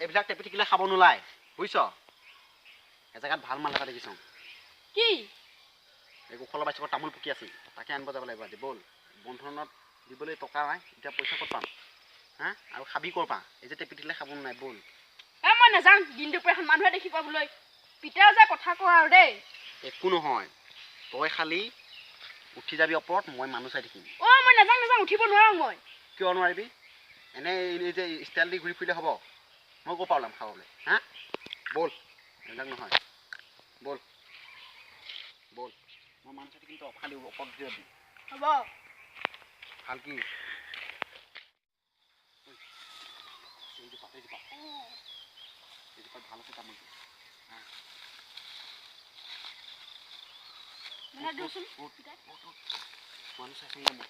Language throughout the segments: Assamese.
এইবিলাক টেপি থাকিলে খাব নোলায় বুজিছ এজেগাত ভাল মাল এটা দেখিছ কি এই কুশলৰ বাইচকত তামোল পকি আছিল তাকে আনিব যাব লাগিব আজি ব'ল বন্ধনত দিবলৈ টকা নাই এতিয়া পইচা ক'ত পাম হা আৰু খাবি ক'ৰ পা এই যে টেপি থাকিলে খাব নাই ব'ল মই নাযাওঁ দিন দুপৰীয়া মানুহে দেখি পাবলৈ পিতাও যে কথা কোৱা আৰু দেই একো নহয় তই খালি উঠি যাবি ওপৰত মই মানুহ চাই থাকিম মই নাযাওঁ উঠিব নোৱাৰো মই কিয় নোৱাৰিবি এনেই এই যে ষ্টাইল দি ঘূৰি ফুৰিলে হ'ব মই ক'ৰ পৰা ওলাম খাবলৈ হা ব'ল এইবিলাক নহয় ব'ল ব'ল মই মানুহ চাই থাকিম তই খালি ওপৰত উঠি যাবি হ'ব ভাল কি ভাল আছে তামোলটো মানুহ চাইছোঁ মই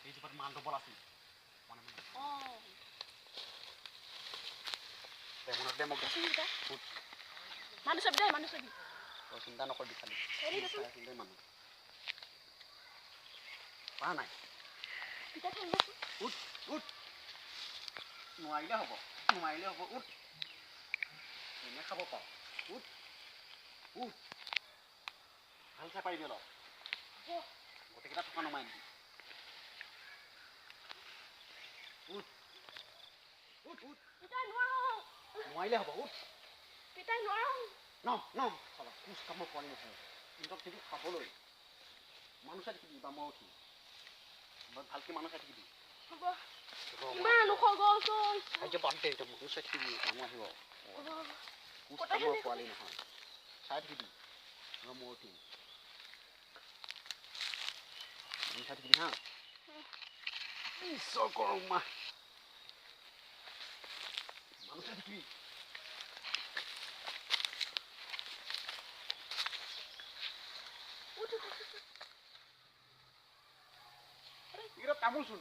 এইজোপাত মান ডবল আছিল মনত দে মোক মানুহ চাবি দেই মানুহ চাবি তই চিন্তা নকৰিবি খালি মানুহ পা নাই উঠ উঠ নোৱাৰিলে হ'ব উঠ এনে খাব পাৰ উঠ উঠ ভাল চাই পাৰিবি অলপ গোটেইকেইটা থকা নমাই দিবি উঠ উঠ উঠ নোৱাৰিলে হ'ব উঠ কোচ কামৰ পোৱালি নহয় কিন্তু কিন্তু খাবলৈ মানুহ চাই থাকিবি বা মই উঠিম ভালকে মানুহ চাই থাকিবি মানুহ চাই থাকিবি মানুহ আহিব কোচ কামৰ পোৱালি নহয় চাই থাকিবি মই উঠিম মানুহ চাই থাকিবি হা ঈশ্বৰ কৰম মা মানুহ চাই থাকিবি এটা তামোল চোন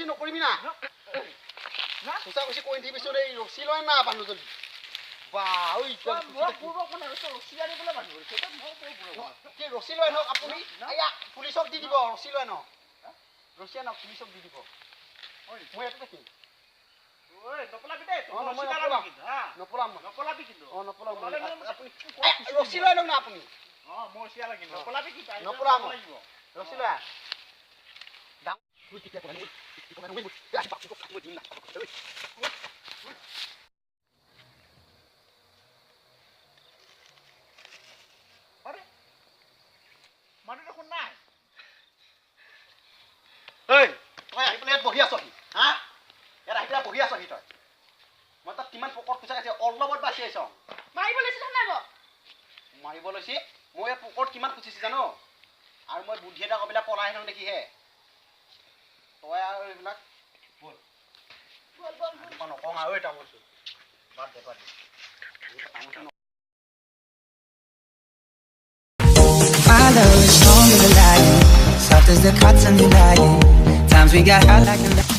নকৰিবি না কৈ দিবিচোন এই ৰছী লয় না বান্ধো জলদি ৰছী লৈ নক আপুনি পুলিচক দি দিব ৰছী লৈ নক ৰছী আনক পুলিচক দি দিব মই ইয়াতে থাকিম ৰছী লৈ লওক না আপুনি ৰছী লৈ মানুহ দেখোন নাই তই আহি পেলাই ইয়াত বহি আছহি হা ইয়াত আহি পেলাই বহি আছহি তই মই তাত কিমান পকৰত খুচাই আছে অলপত বাচি আহিছ মাৰিব লৈছি মই ইয়াত পকৰত কিমান খুচিছি জানো আৰু মই বুদ্ধি এটা কবিলা পলাই আহিলোঁ দেখিহে তই আৰু এইবিলাক নকওঁ আৰু এটা বস্তু বাদ দে My love is stronger than lying, soft as the cotton you lying. Times we got hot like a